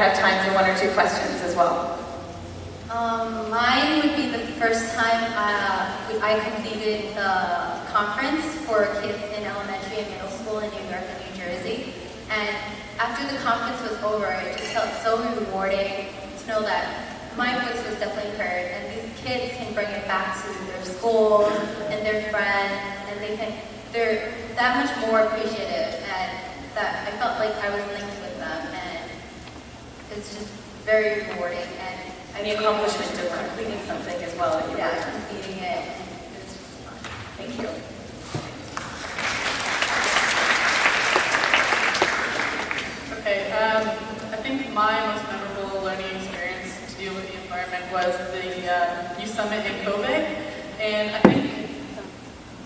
have time for one or two questions as well. Mine would be the first time I completed the conference for kids in elementary and middle school in New York and New Jersey. And after the conference was over, it just felt so rewarding to know that my voice was definitely heard, and these kids can bring it back to their schools and their friends, and they're that much more appreciative, and that I felt like I was linked with them, and it's just very rewarding. And the accomplishment of completing something as well. Completing it, and it's just fun. Thank you. Okay, I think my most memorable learning experience to deal with the environment was the Youth Summit in COVID, and I think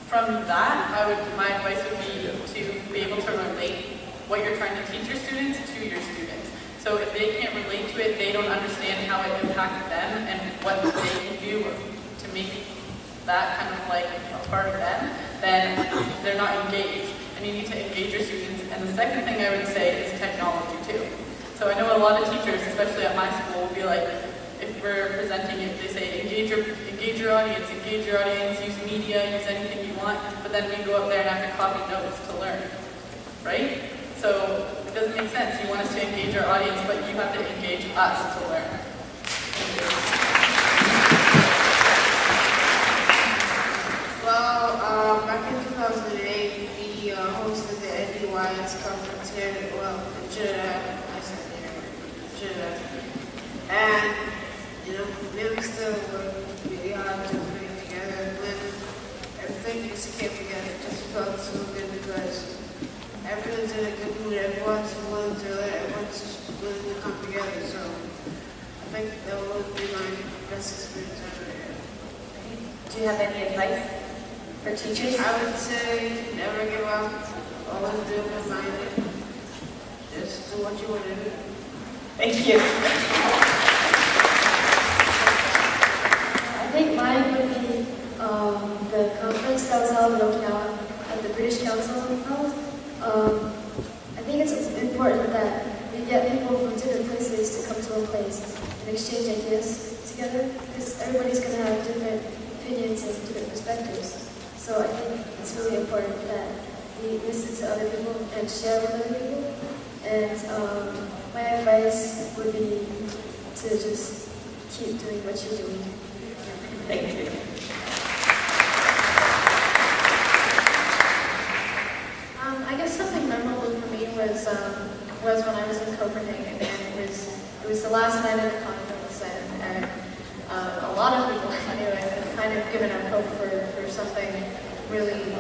from that, my advice would be to be able to relate what you're trying to teach your students to your students. So if they can't relate to it, they don't understand how it impacts them and what they can do to make that kind of like a part of them, then they're not engaged. And you need to engage your students. And the second thing I would say is technology too. So I know a lot of teachers, especially at my school, will be like, if we're presenting it, they say engage your audience, use media, use anything you want, but then we go up there and have to copy notes to learn, right? So it doesn't make sense. You want us to engage our audience, but you have to engage us to learn. Well, back in 2008, we hosted the NDYS conference here in Trinidad. I said Trinidad. And, we still work really hard to put it together. When everything just came together, it just felt so good because everyone's in a good mood, everyone's willing to learn, everyone's willing to come together. So I think that would be my best experience ever. Do you have any advice for teachers? I would say never give up, always be open-minded, just do what you want to do. Thank you. I think mine would be the conference that was held in Okinawa at the British Council held. I think it's important that we get people from different places to come to a place and exchange ideas together, because everybody's going to have different opinions and different perspectives. So I think it's really important that we listen to other people and share with other people. And my advice would be to just keep doing what you're doing. Thank you. I guess something memorable for me was when I was in Copenhagen, and it was the last night of the conference, and a lot of people anyway had kind of given up hope for something really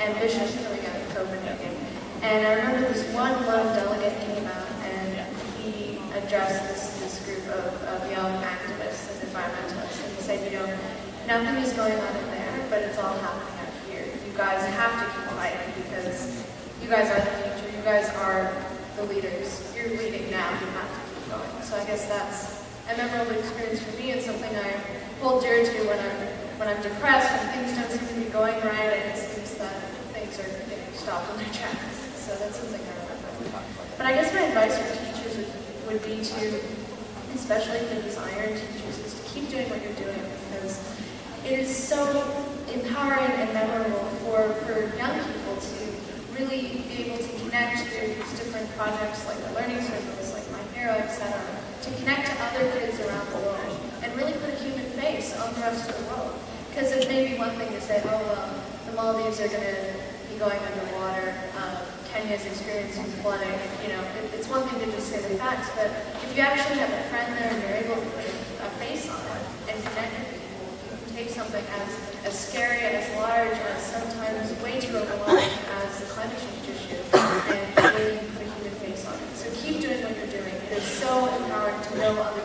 ambitious coming out of Copenhagen. And I remember this one lone delegate came out, and he addressed this group of young activists and environmentalists, and he said, nothing is going on in there, but it's all happening out here. You guys have to keep fighting, because you guys are the future. You guys are the leaders. You're leading now. You have to keep going. So I guess that's a memorable experience for me, and something I hold dear to when I'm depressed and things don't seem to be going right, and it seems that things are getting stopped in their tracks. So that's something I remember. But I guess my advice for teachers would be to, especially for these iEarn teachers, is to keep doing what you're doing, because it is so empowering and memorable for young people to really be able to connect through these different projects like the learning circles, like My Hero, etc., to connect to other kids around the world and really put a human face on the rest of the world. Because it may be one thing to say, oh, well, the Maldives are going to be going underwater, Kenya's experiencing flooding, it's one thing to just say the facts, but if you actually have a friend there and you're able to put a face on it and connect with people, you can take something as scary, as large, as sometimes way too overwhelming as the climate change issue, and really put a human face on it. So keep doing what you're doing. It is so empowering to know other